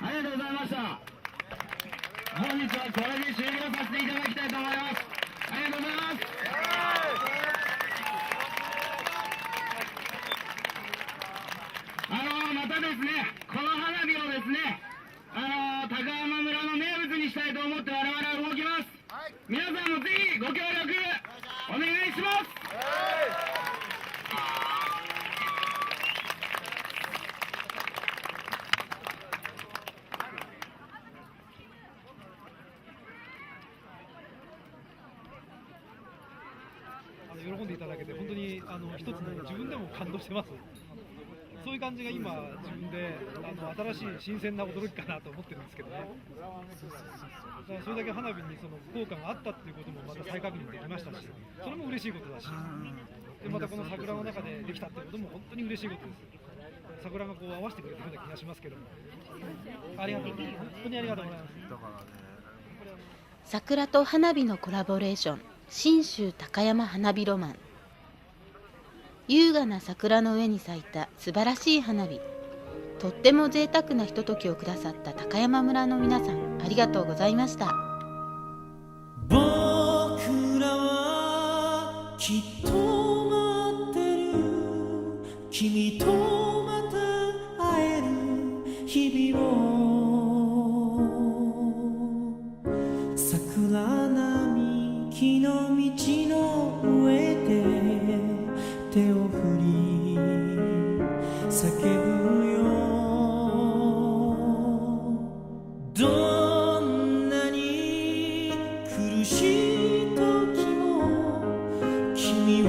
ありがとうございました。本日はこれで終了させていただきたいと思います。ありがとうございます。またですね、この花火をですね、高山村の名物にしたいと思って我々は動きます。皆さんもぜひご協力お願いします。喜んでいただけて本当に一つの自分でも感動してます。そういう感じが今自分で新しい新鮮な驚きかなと思ってるんですけどね。だからそれだけ花火にその効果があったっていうこともまた再確認できましたし、それも嬉しいことだし、でまたこの桜の中でできたっていうことも本当に嬉しいことです。桜がこう合わせてくれてるような気がしますけども、ありがとう、本当にありがとうございます。桜と花火のコラボレーション、信州高山花火ロマン。優雅な桜の上に咲いた素晴らしい花火。とっても贅沢なひとときをくださった高山村の皆さん、ありがとうございました。僕らはきっと待ってる、君とまた会える日々を。桜並木の道の上で手を振り叫ぶよ。どんなに苦しい時も君を